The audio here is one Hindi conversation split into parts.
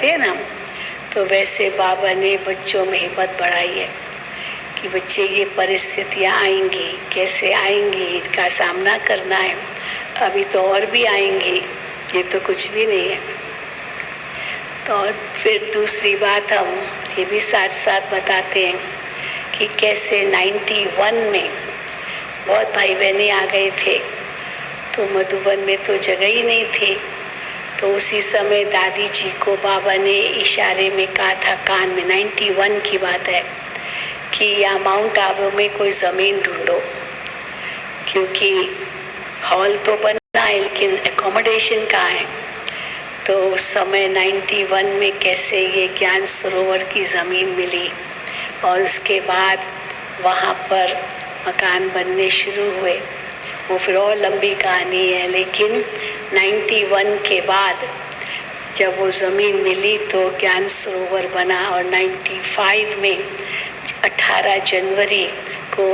बताते हैं ना, तो वैसे बाबा ने बच्चों में हिम्मत बढ़ाई है कि बच्चे ये परिस्थितियाँ आएंगी, कैसे आएंगी, इनका सामना करना है। अभी तो और भी आएंगी, ये तो कुछ भी नहीं है। तो फिर दूसरी बात हम ये भी साथ साथ बताते हैं कि कैसे 91 में बहुत भाई बहनें आ गए थे, तो मधुबन में तो जगह ही नहीं थी। तो उसी समय दादी जी को बाबा ने इशारे में कहा था कान में, 91 की बात है, कि यहाँ माउंट आबू में कोई ज़मीन ढूंढो, क्योंकि हॉल तो बना है लेकिन एकोमोडेशन कहाँ है। तो उस समय 91 में कैसे ये ज्ञान सरोवर की ज़मीन मिली और उसके बाद वहाँ पर मकान बनने शुरू हुए। वो फिर और लंबी कहानी है, लेकिन 91 के बाद जब वो ज़मीन मिली तो ज्ञान सरोवर बना। और 95 में 18 जनवरी को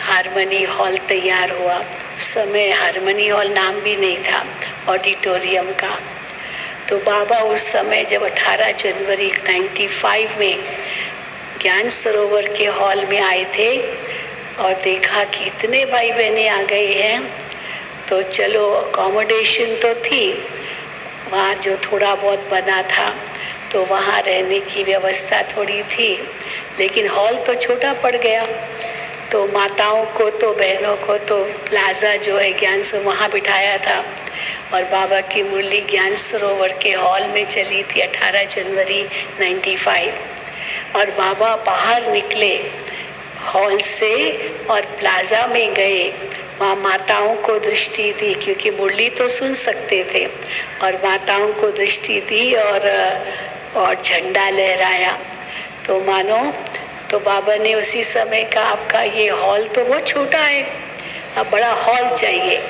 हारमनी हॉल तैयार हुआ। उस समय हारमनी हॉल नाम भी नहीं था ऑडिटोरियम का। तो बाबा उस समय जब 18 जनवरी 95 में ज्ञान सरोवर के हॉल में आए थे और देखा कि इतने भाई बहनें आ गए हैं, तो चलो अकोमोडेशन तो थी वहाँ, जो थोड़ा बहुत बना था तो वहाँ रहने की व्यवस्था थोड़ी थी, लेकिन हॉल तो छोटा पड़ गया। तो माताओं को तो बहनों को तो प्लाजा जो है ज्ञान से वहाँ बिठाया था और बाबा की मुरली ज्ञान सरोवर के हॉल में चली थी 18 जनवरी 95। और बाबा बाहर निकले हॉल से और प्लाजा में गए, वहाँ माताओं को दृष्टि दी, क्योंकि मुरली तो सुन सकते थे, और माताओं को दृष्टि दी और झंडा लहराया। तो मानो तो बाबा ने उसी समय कहा आपका ये हॉल तो बहुत छोटा है, अब बड़ा हॉल चाहिए।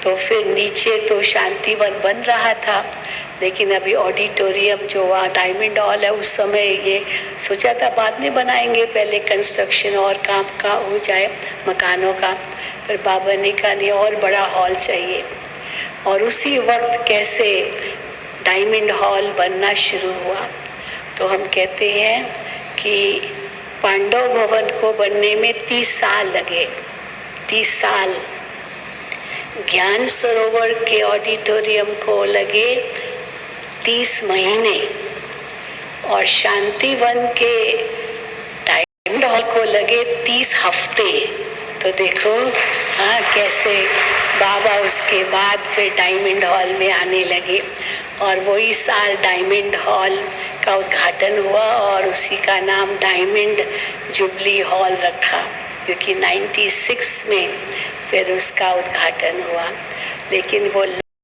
तो फिर नीचे तो शांतिवन बन रहा था, लेकिन अभी ऑडिटोरियम जो वहाँ डायमंड हॉल है, उस समय ये सोचा था बाद में बनाएंगे, पहले कंस्ट्रक्शन और काम का हो जाए मकानों का। फिर बाबा ने कहा नहीं, और बड़ा हॉल चाहिए। और उसी वक्त कैसे डायमंड हॉल बनना शुरू हुआ। तो हम कहते हैं कि पांडव भवन को बनने में 30 साल लगे, 30 साल। ज्ञान सरोवर के ऑडिटोरियम को लगे 30 महीने और शांतिवन के डायमंड हॉल को लगे 30 हफ्ते। तो देखो हाँ कैसे बाबा उसके बाद फिर डायमंड हॉल में आने लगे, और वही साल डायमंड हॉल का उद्घाटन हुआ और उसी का नाम डायमंड जुबली हॉल रखा, क्योंकि 96 में फिर उसका उद्घाटन हुआ। लेकिन वो